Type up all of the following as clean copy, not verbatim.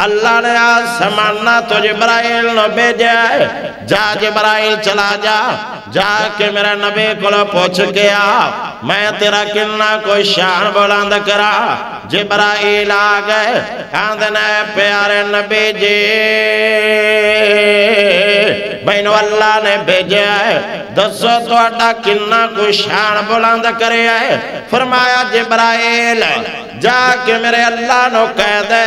اللہ نے آسمانہ تو جبرائیل نو بھیجا ہے جا جبرائیل چلا جا جا کے میرے نبی کو پوچھ کے آ میں تیرا کنہ کوئی شان بلند کرا جبرائیل آ گئے آندھنے پیارے نبی جی بینو اللہ نے بھیجا ہے دسو تو اڈا کنہ کوئی شان بلند کرے ہے فرمایا جبرائیل جا کے میرے اللہ نو کہہ دے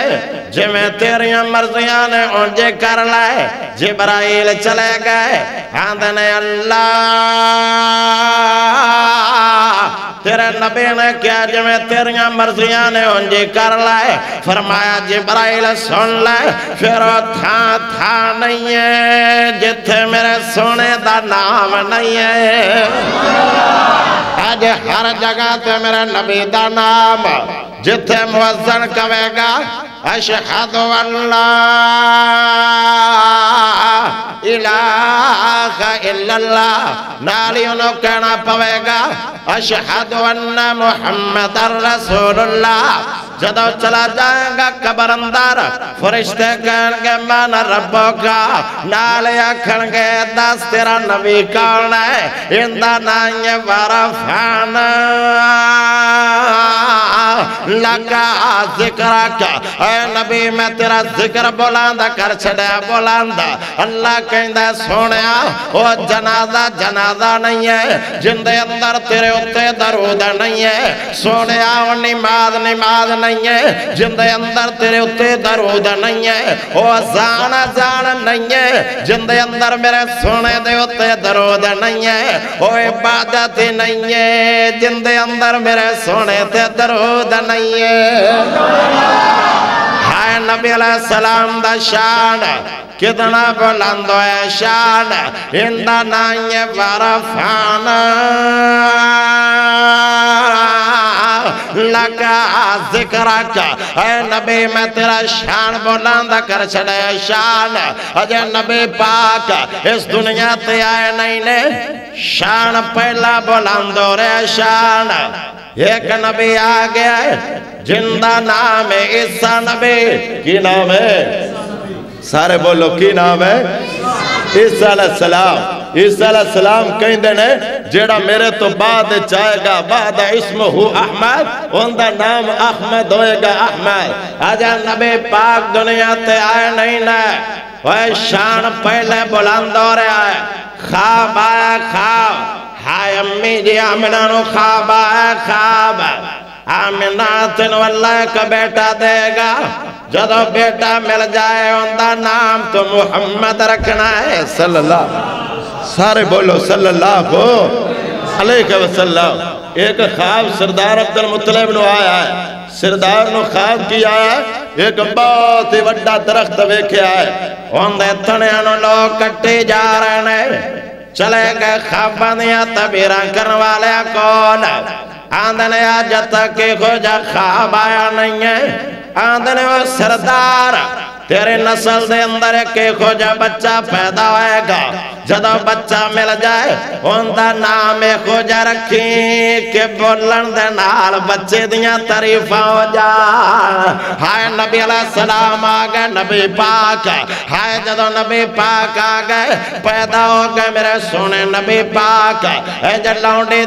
جی میں تیریاں مرضیاں نے انجے کر لائے جبرائیل چلے گئے آندھنے اللہ تیرے نبی نے کیا جی میں تیریاں مرضیاں نے انجے کر لائے فرمایا جبرائیل سن لائے پھر وہ تھا نہیں ہے جتھے میرے سونے دا نام نہیں ہے آج ہر جگہ تے میرے نبی دا نام جتھے موزن کہے گا اشہد ان لا الہ الا اللہ نالی انہوں کہنا پوے گا اشہد ان محمد رسول اللہ جدو چلا جائیں گا قبر اندر فرشتے کہیں گے من ربوں کا نالے اکھن گے دس تیرا نبی کون ہے اندہ نائیں ورفانا لگا ذکرہ کا اے نبی میں تیرا ذکر بولاندہ کر چھڑے بولاندہ اللہ کہندہ سونیا وہ جنازہ نہیں ہے جن دے اندر تیرے اتے درود نہیں ہے سونیا وہ نماز نہیں ہے جن دے اندر تیرے اتے درود نہیں ہے وہ زان نہیں ہے جن دے اندر میرے سونے دے اتے درود نہیں ہے وہ عبادت نہیں ہے جن دے اندر میرے سونے تے درود نہیں ہے ہائے نبی علیہ السلام دا شان کتنا بلند ہے شان اندہ نائیں ورفانا لگا ذکرہ کا اے نبی میں تیرا شان بلند کر چھڑے شان اجے نبی پاک اس دنیا تے آئے نہیں نے شان پہلا بلند ہو رہے شان ایک نبی آگیا ہے جندہ نام ہے عیسیٰ نبی کی نام ہے سارے بولو کی نام ہے عیسیٰ علیہ السلام عیسیٰ علیہ السلام کہیں دینے جیڑا میرے تو بعد چاہے گا بعد اسمہ احمد اندہ نام احمد ہوئے گا احمد آجا نبی پاک دنیا تے آئے نہیں نہ وہ شان پہلے بلند ہو رہا ہے خواب آیا خواب ہائے امی جی آمنہ نو خواب آیا خواب آمنہ تنو اللہ کا بیٹا دے گا جدو بیٹا مل جائے اندہ نام تو محمد رکھنا ہے صلی اللہ سارے بولو صلی اللہ علیہ وسلم ایک خواب سردار عبدالمطلب نو آیا ہے سردار نو خواب کیا ہے ایک بہت ہی وڈا درخت ویکھے آئے اندھے تھنیانو لوگ کٹے جا رہے ہیں چلے گئے خوابانیاں تبیران کرنے والے کون آندھنے آجا تک خوجا خواب آیا نہیں ہے آندھنے وہ سردار تیرے نسل دے اندر ایک خوجا بچہ پیدا ہوئے گا جدو بچہ مل جائے اندہ نام خوجا رکھی کہ بولن دے نال بچے دیاں تعریفہ ہو جا ہائے نبی علیہ السلام آگئے نبی پاک ہائے جدو نبی پاک آگئے پیدا ہو گئے میرے سونے نبی پاک اے جلونڈی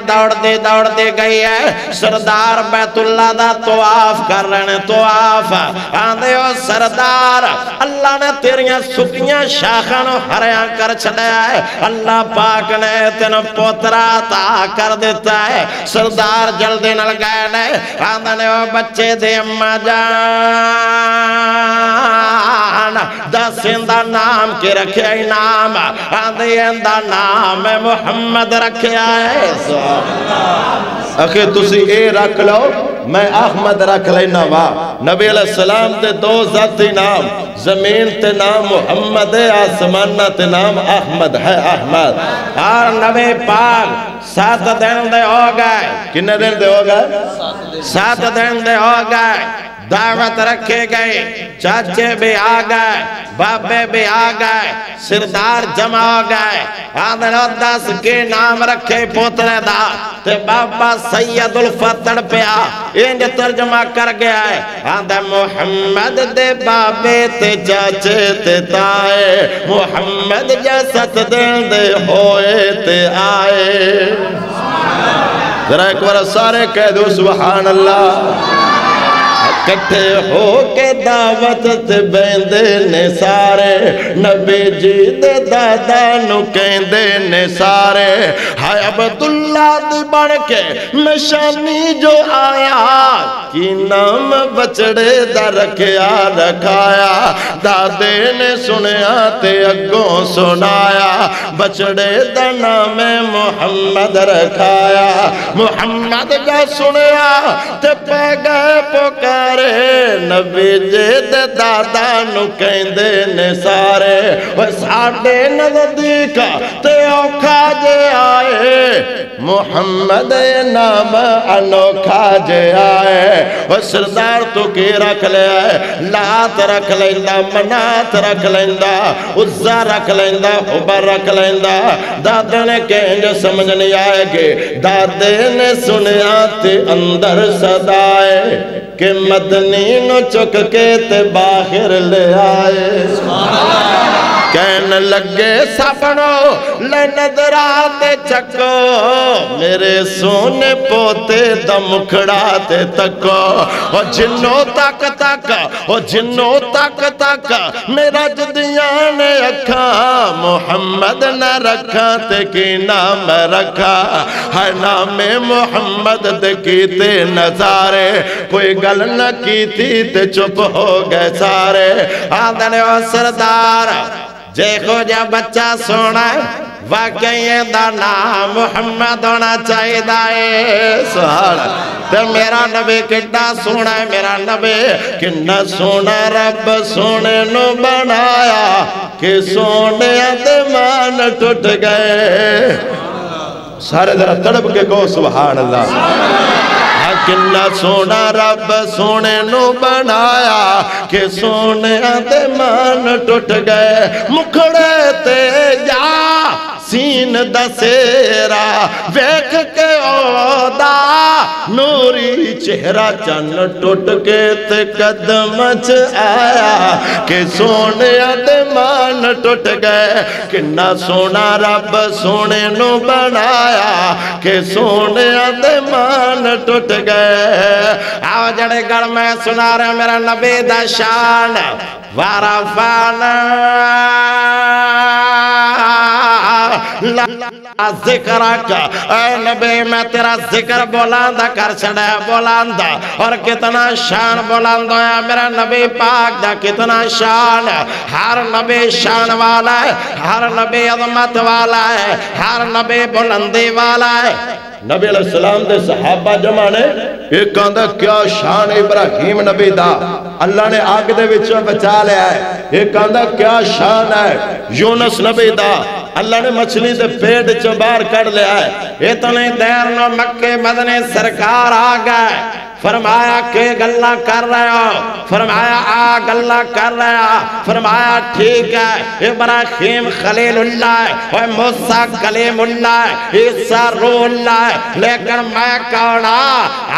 دوڑ دی گئی ہے سردار بیت اللہ دا طواف کر رہے ہیں طواف آندھے ہو سردار اللہ نے تیریاں سکیاں شاخانو ہریاں کر چھڑے آئے اللہ پاک نے تینو پوترا عطا کر دیتا ہے سردار جلدی نل گئے نے آندھنے وہ بچے دے اممہ جان دس اندہ نام کی رکھے آئی نام آندھے اندہ نام محمد رکھے آئے اکھے تسی اے رکھ لو میں احمد رکھ لینا وا نبی علیہ السلام تے دو ذاتی نام زمین تے نام محمد ہے آسمانہ تے نام احمد ہے احمد اور نبی پاک 7 دن دے ہو گئے کنے دن دے ہو گئے 7 دن دے ہو گئے دعوت رکھے گئے، چاچے بھی آ گئے، بابے بھی آ گئے، سردار جمع ہو گئے۔ آدھر 10 کے نام رکھے پوترے دا تے بابا سید الفتر پیا انج ترجمہ کر گیا ہے۔ آدھر محمد دے بابے تے چاچے تے تائے، محمد جسد دے ہوئے تے آئے۔ ذرا ایک بار سارے کہہ دو سبحان اللہ۔ کٹھے ہو کے دعوت تے بیندے نے سارے، نبی جی دے دادا نو کہندے نے سارے۔ ہائے عبداللہ دی بڑھ کے نشانی جو آیا، کی نام بچڑے دا رکھیا رکھایا۔ دادے نے سنیا تے اگوں سنایا، بچڑے دا نام محمد رکھایا۔ محمد کا سنیا تے پہ گئے پکار، نبی جے دے دادا نو کہندے نے سارے۔ وہ ساڑے نزدیک تے اوکھا جے آئے، محمد نام انوکھا جے آئے۔ وہ سردار تو کی رکھ لے آئے، لات رکھ لیندہ، منات رکھ لیندہ، عزہ رکھ لیندہ، حبر رکھ لیندہ۔ دادے نے کہیں جو سمجھ نہیں آئے گے، دادے نے سنیا تے اندر صدائے کہ مدنی نو چک کے تے باہر لے آئے۔ کہنے لگے سپنو لے نظراتے چکو، میرے سونے پوتے دمکھڑا تے تکو۔ اور جنوں تک تک، اور جنوں تک تک میرا جدیاں نے اکھا، محمد نہ رکھا تے کی نام رکھا۔ ہے نام محمد دے کیتے نظارے، کوئی گل نہ کی تھی تے چپ ہو گئے سارے۔ آدھنے و سردار جے کو جا بچہ سونا ہے، واقعی دا نام محمد ہونا چاہیے دائے سہارا۔ تے میرا نبی کٹا سونا ہے، میرا نبی کنہ سونا رب سونے نو بنایا، کہ سونے دمان ٹوٹ گئے۔ سارے ذرا تڑپ کے کہو سبحان اللہ۔ کنہ سونا رب سونے نو بنایا، کہ سونے دمان ٹوٹ گئے۔ مکھڑے تے یا سین دسیرا ویکھ کے اودا، نوری چہرہ چن ٹوٹ کے تے قدم چ آیا، کہ سونے دمان ٹوٹ گئے۔ کنہ سونا رب سونے نو بنایا، کہ سونے دمان ٹوٹ گئے۔ آو جڑے گھر میں سنا رہے میرا نبی دا شان، وارفانا ذکرک، اے نبی میں تیرا ذکر بولاندہ کر چھڑے بولاندہ، اور کتنا شان بولاندہ ہے میرا نبی پاک دا، کتنا شان۔ ہر نبی شان والا ہے، ہر نبی عظمت والا ہے، ہر نبی بلندی والا ہے۔ نبی علیہ السلام دے صحابہ جمع نے ایک کہندہ کیا شان ابراہیم نبی دا، اللہ نے آگ دے وچوں بچا لیا ہے۔ ایک کہندہ کیا شان ہے یونس نبی دا، اللہ نے مچھلی دے پیٹ چو باہر کر لیا ہے۔ اتنے دیر نو مکہ مدنی سرکار آ گئے، فرمایا کہ گلہ کر رہے ہو، فرمایا آ گلہ کر رہے ہو، فرمایا ٹھیک ہے ابراہیم خلیل اللہ ہے، اور موسیٰ کلیم اللہ ہے، عیسیٰ روح اللہ ہے، لیکن میں کہنا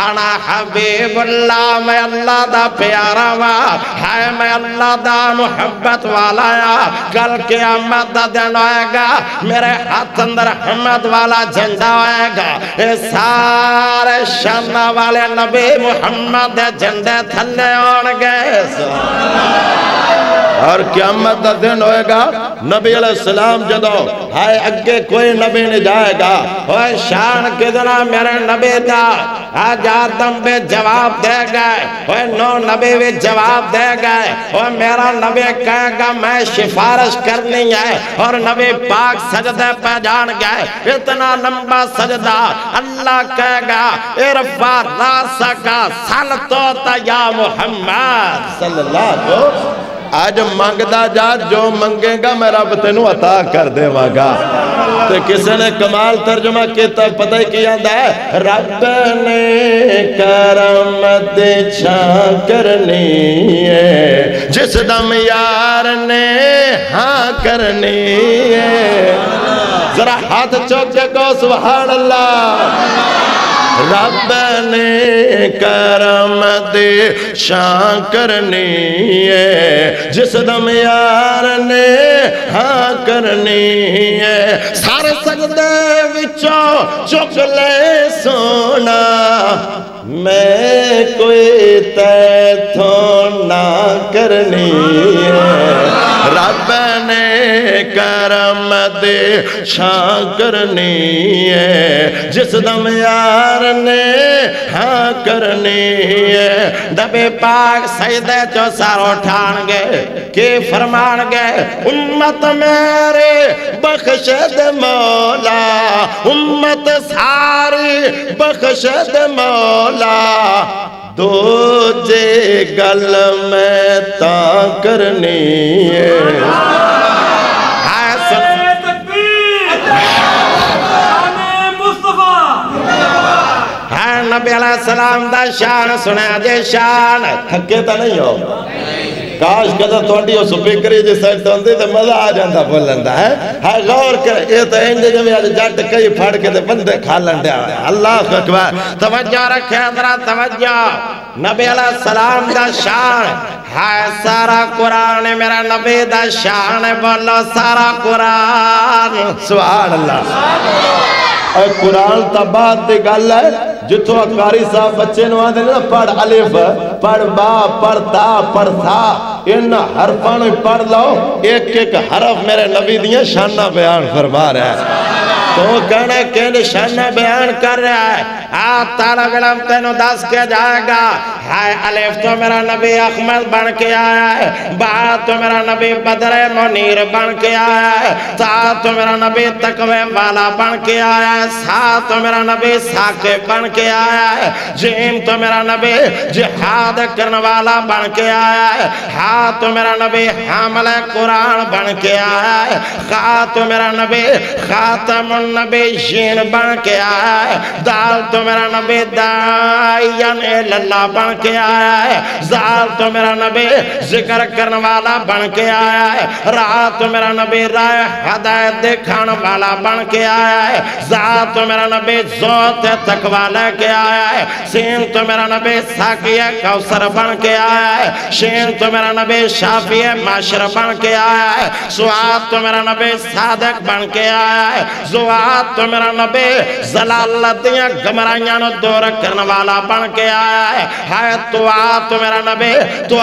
انا حبیب اللہ، میں اللہ دا پیارا ہوا ہے، میں اللہ دا محبت والا ہے۔ کل قیامت دا دن ہوئے گا، میرے ہاتھ اندر حمد والا جھنڈا ہوئے گا، اے سارے شانہ والے نبی محمد جھنڈے تھلے ہونگے۔ اور قیامت دا دن ہوئے گا، نبی علیہ السلام جدو ہائے اگے کوئی نبی نہیں جائے گا، اوہ شان کدنا میرے نبی دا، آج آدم بھی جواب دے گئے، اوہ نو نبی بھی جواب دے گئے، اوہ میرا نبی کہے گا میں شفارش کرنی ہے، اور نبی پاک سجدے پہ جان گئے، اتنا لمبا سجدہ، اللہ کہے گا ارفع راسکا سلطوتا یا محمد صلی اللہ علیہ وسلم۔ آج مانگدا جا جو منگے گا میں رب تینوں عطا کر دے مانگا تو کسی نے کمال ترجمہ کیتا پتہ ہی کیا ہے رب نے کرم دے چھاں کرنی ہے جس دم یار نے ہاں کرنی ہے ذرا ہاتھ چوک کے کو سبحان اللہ رب نے کرم دے شان کرنی ہے جس دم یار نے ہاں کرنی ہے سارے سجدے وچوں چک لے سونا میں کوئی تیتھوں نہ کرنی ہے رب نے کرم دے شان کرنی ہے جس دم یار نے ہاں کرنی ہے نبی پاک سجدے جو سارو اٹھان گے کہ فرمان گے امت میرے بخش دے مولا امت ساری بخش دے مولا دو جے گل میں تا کرنی ہے نبی علیہ السلام دا شان سنیا جے شان تھکے تا نہیں ہو کاش کہتا توڑی ہو سپیکری جی سیٹ ہوندی تو مزہ آ جاندہ بولندہ ہے غور کر یہ تو انجے جو آج جٹ کئی پھاڑ کے دے بندے کھالن دیا اللہ اکبر توجہ رکھے حضرات توجہ نبی علیہ السلام دا شان ہے سارا قرآن میرا نبی دا شان بولو سارا قرآن سبحان اللہ اے قرآن تا بات دے گل ہے جتو اکاری صاحب بچے نو آدھے نا پڑھ الف پڑھ با پڑھ تا پڑھ تھا ان حرفانو پڑھ لو ایک ایک حرف میرے نبی دیاں شانہ بیان فرما رہا ہے تو کہنا کہ شانہ بیان کر رہا ہے طالب علم تینو دس کے جائے گا ہائے الف تو میرا نبی احمد بن کے آیا ہے با تو میرا نبی بدر منیر بن کے آیا ہے تا تو میرا نبی تقوی والا بن کے آیا ہے سا تو میرا نبی ساکے بن کے آیا ہے جیم تو میرا نبی جہاد کرن والا بن کے آیا ہے ہا تو میرا نبی حامل قرآن بن کے آیا ہے خا تو میرا نبی خاتم النبیین بن کے آیا ہے دال تو میرا نبی دائین اللہ بن کے آیا ہے زال تو میرا نبی ذکر کرن والا بن کے آیا ہے را تو میرا نبی رائے ہدایت دکھان والا بن کے آیا ہے زا تو میرا نبی زوت تقوی لے کے آیا ہے سین تو میرا نبی ساکی کوثر بن کے آیا ہے شین تو میرا نبی شافی معاشر بن کے آیا ہے سواد تو میرا نبی صادق بن کے آیا ہے زواد تو میرا نبی زلالتیاں گمرائیاں نو دور کرن والا بن کے آیا ہے ہائے تو میرا نبی تو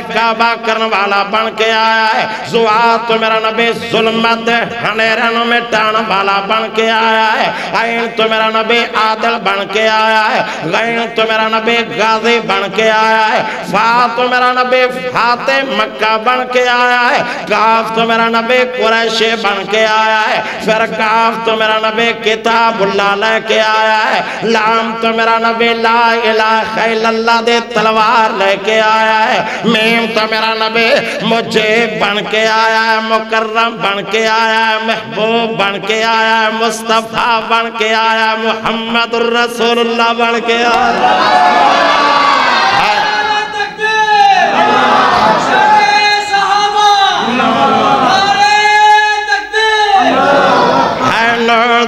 کعبہ کرن والا بن کے آیا ہے زواد تو میرا نبی ظلمت ہنیرن میں ٹان والا بن کے آیا ہے عین تو میرا نبی عادل بن کے آیا ہے غین تو میرا نبی غازی بن کے آیا ہے فا تو میرا نبی فاتح مکہ بن کے آیا ہے کاف تو میرا نبی قریشی بن کے آیا ہے پھر کاف تو میرا نبی کتاب اللہ لے کے آیا ہے لام تو میرا نبی لا الہ الا اللہ دے تلوار لے کے آیا ہے میم تو میرا نبی مجیب بن کے آیا ہے مکرم بن کے آیا ہے محبوب بن کے آیا ہے مصطفیٰ بن کے آیا ہے محمد الرسول اللہ بن کے آیا ہے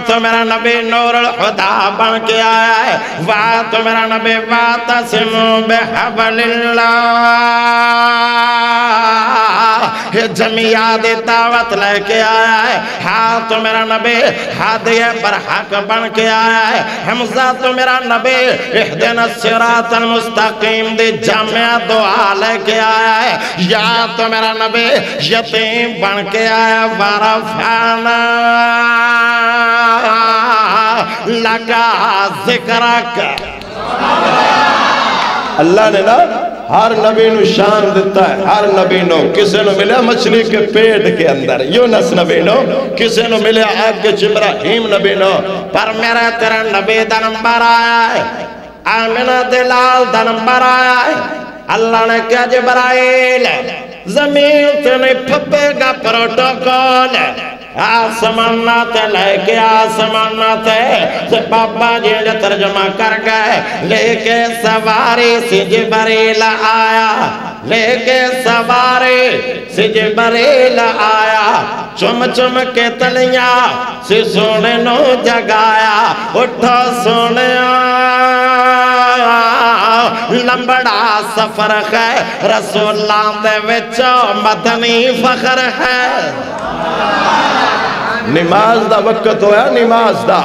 تو میرا نبی نور الخدا بن کے آیا ہے وا تو میرا نبی واعتصموا بحبل اللہ جمعیات دعوت لے کے آیا ہے ہاں تو میرا نبی ہادی برحق بن کے آیا ہے حمزہ تو میرا نبی اہدنا الصراط المستقیم دی جامعہ دعا لے کے آیا ہے یا تو میرا نبی یتیم بن کے آیا ورفعنا لگا ذکرک اللہ نے نا ہر نبی نو شان دیتا ہے ہر نبی نو کسے نو ملے مچھلی کے پیٹ کے اندر یونس نبی نو کسے نو ملے آگ کے ابراہیم نبی نو پر میرا تیرا نبی دا نمبر آیا ہے آمینہ دلال دا نمبر آیا ہے اللہ نے کہا جبرائیل زمین تے نہیں پھپے گا پروٹوکول آسمانہ تے لے کے آسمانہ تے بابا جی جو ترجمہ کر گئے لے کے سواری سی جبریل آیا لے کے سواری سی جبریل آیا چم چم کے تلیاں سی سونے نو جگایا اٹھو سونے لمبڑا سفر ہے رسولان دے وچو مدنی فخر ہے نماز دا وقت ہویا نماز دا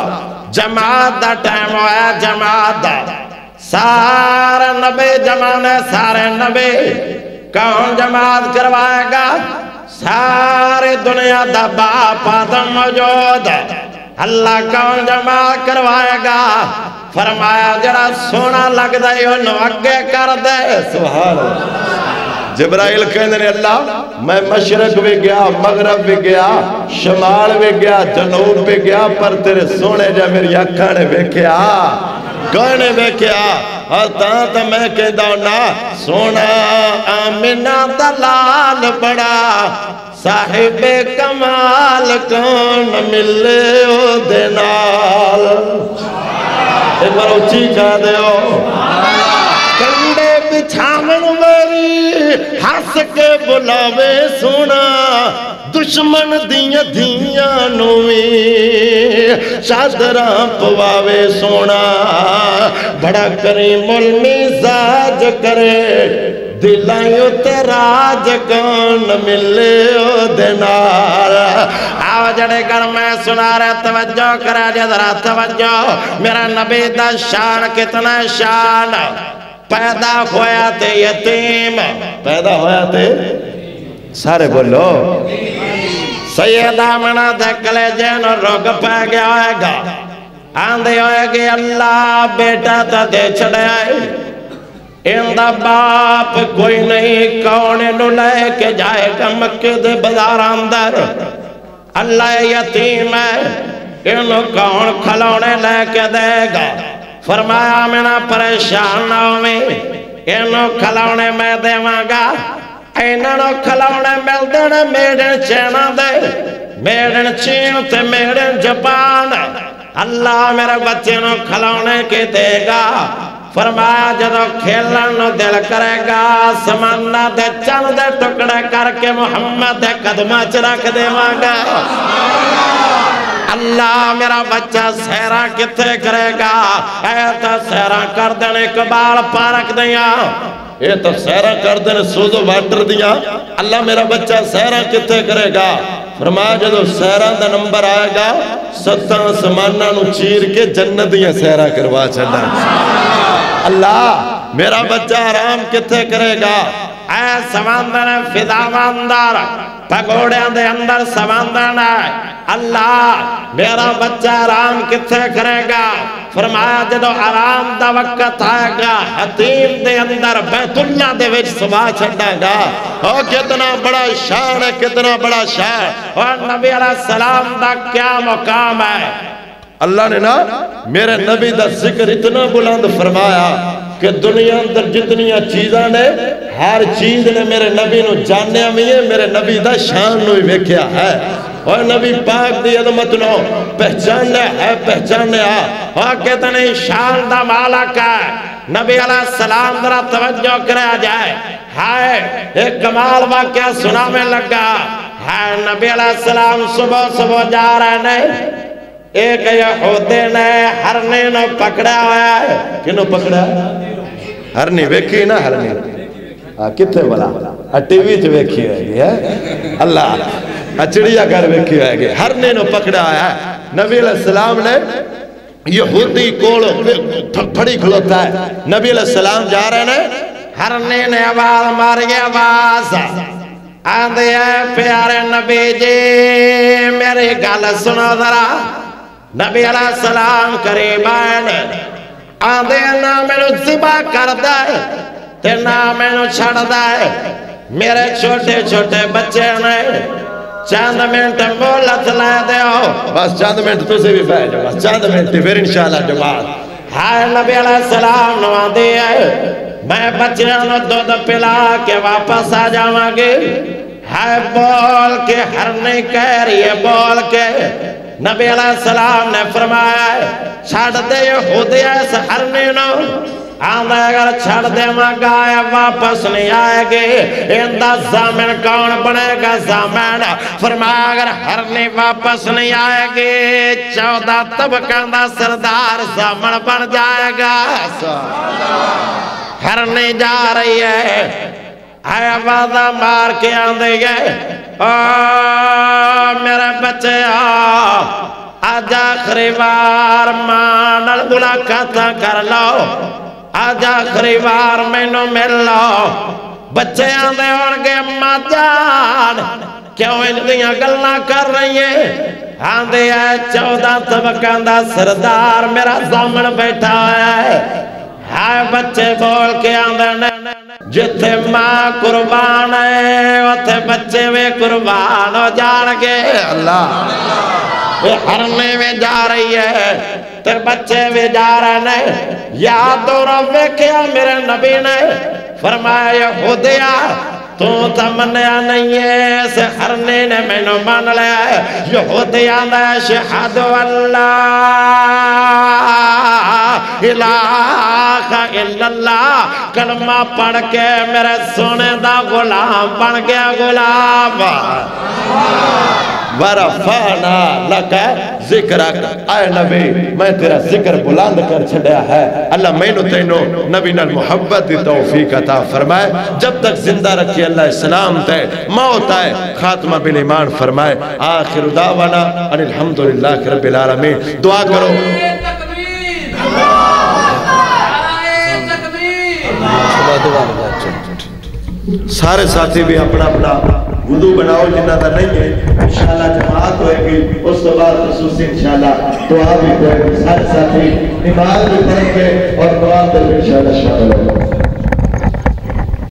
جماعت دا ٹائم ہویا جماعت دا سارے نبی جمانے سارے نبی کون جماعت کروائے گا سارے دنیا دا باپ آدم موجود اللہ کون جماعت کروائے گا فرمایا جڑا سونا لگ دے انہوں اگے کر دے سبحان اللہ جبرائیل کہنے اللہ میں مشرق بھی گیا مغرب بھی گیا شمال بھی گیا جنوب بھی گیا پر تیرے سونے جا میری اکھانے بیکھیا گانے بیکھیا اور تا میں کہتا ہوں نا سونا آمینہ دلال بڑا صاحب کمال کون ملے او دینال ایک بار اچھی کہا دے ہو کنڈے بچھامن میری ہنس کے بلاوے سونا دشمن دیاں دیاں نوی شادران پواوے سونا بڑا کریم المزاج کرے دلائیوں تیراج کون ملے او دینار آو جڑے گر میں سنا رہے توجہ کرے جدرہ توجہ میرا نبی دا شان کتنا شان پیدا ہویا تے یتیم پیدا ہویا تے سارے بولو سیدہ منہ دھکلے جینو روگ پہ گیا ہوئے گا آندھے ہوئے گی اللہ بیٹا تا دے چھڑے آئے اندہ باپ کوئی نہیں کونے نو لے کے جائے گا مکہ دے بازار اندر اللہ یتیم ہے انہوں کون کھلونے لے کے دے گا فرمایا مینا پریشان نہ ہوئے انہوں کھلونے میں دے مانگا انہوں کھلونے مل دینے میڈن چینا دے میڈن چین تے میڈن جپان اللہ میرے بچے نو کھلونے کے دے گا فرمایا جدو کھیلن نو دل کرے گا سمانہ دے چند دے ٹکڑے کر کے محمد دے قدمہ چرک دے مانگا اللہ میرا بچہ سیرہ کتے کرے گا اے تو سیرہ کر دینے کبال پارک دیا اے تو سیرہ کر دینے سوزو واٹر دیا اللہ میرا بچہ سیرہ کتے کرے گا فرمایا جدو سیرہ دا نمبر آئے گا 17 سمانہ نو چیر کے جنت دیا سیرہ کروا چڑھا اللہ میرا بچہ آرام کتے کرے گا اے سماندر فضا ماندار پگوڑیاں دے اندر سماندر ہے اللہ میرا بچہ آرام کتے کرے گا فرمایا جدو آرام دا وقت آئے گا حتیم دے اندر بیت اللہ دے وچ صبح چھڑا گا اور کتنا بڑا شان ہے کتنا بڑا شان اور نبی علیہ السلام دا کیا مقام ہے اللہ نے نا میرے نبی دا ذکر اتنا بلند فرمایا کہ دنیا اندر جتنی چیزاں نے ہر چیز نے میرے نبی نو جاننے ہوئی ہے میرے نبی دا شان نو ہی ویکھیا ہے اور نبی پاک دی عظمت نو پہچاننے ہے پہچاننے اور کتنے شان دا مالک ہے نبی علیہ السلام ذرا توجہ کرے جائے ہائے ایک کمال واقعہ سنا میں لگا ہائے نبی علیہ السلام صبح صبح جا رہے ہیں ایک یہودی نے ہرنی نو پکڑا ہوا ہے کنو پکڑا ہرنی ویکھی نا ہرنی کتے بلا ٹی وی جو ویکھی ہوئے ہے اللہ چڑیا گھر ویکھی ہوئے گی ہرنی نو پکڑا ہے نبی علیہ السلام نے یہودی کولو پھڑی کھلوتا ہے نبی علیہ السلام جا رہے ہیں ہرنی نے آواز ماری آواز آندھے پیارے نبی جی میری گل سنو ذرا نبی علیہ السلام قریب آئے آندھے نا میں ذبح کر دائے تے نا میں چھڑ دائے میرے چھوٹے چھوٹے بچے نے چاند منٹ مولت لے دے ہو بس چاند منٹ تو سے بھی پہے جو بس چاند منٹ پھر انشاءاللہ جماعت ہائے نبی علیہ السلام نوان دے میں بچیاں نو دودھ پلا کے واپس آ جاواں گے ہے بول کے ہر نہیں کہہ رہی ہے بول کے نبی علیہ السلام نے فرمایا ہے چھڑ دے یہودیہ اس ہرنے نو آندھا اگر چھڑ دے مگایا واپس نہیں آئے گے اندہ زامن کون بنے گا زامن فرمایا اگر ہرنے واپس نہیں آئے گے 14 طبقان دا سردار زامن بن جائے گا ہرنے جا رہی ہے آیا وعدہ مار کے آندھے گئے میرے بچے آج آخری بار مانل ملاقات کر لو آج آخری بار میں نو مل لو بچے آندھے ہوڑگے اماں جان کیوں ان دیاں گلنا کر رہی ہیں آندھے ہے 14 طبقان دا سردار میرا زامن بیٹھا ہے ہائے بچے بول کے آندھے جتھے ماں قربان ہے وتھے بچے میں قربان ہو جان گے اللہ ہرنے میں جا رہی ہے تے بچے میں جا رہے ہیں یاد اور ویکھیا میرے نبی نے فرمایا یہودیہ تو تمنیا نہیں ہے اسے ہرنے نے میں نو مان لیا ہے یہودیہ نے شہد اللہ الہ الا اللہ کلمہ پڑھ کے میرے سونے دا غلام بن گیا غلام ورفعنا لکا ذکرک اے نبی میں تیرا ذکر بلند کر چھڑیا ہے اللہ میں نو تینو نبی نال محبت دی توفیق عطا فرمائے جب تک زندہ رکھی اللہ السلام تے موت آئے خاتمہ بالایمان فرمائے آخر دعوانا ان الحمدللہ رب العالمین دعا کرو سارے ساتھی بھی اپنا اپنا وضو بناؤ جنہ دا نہیں ہے انشاءاللہ جماعت ہوئے گی اس تو بعد خصوصی انشاءاللہ دعا بھی ہوئے گی سارے ساتھی نماز بھی پڑھیں گے اور دعا بھی انشاءاللہ شامل ہوگا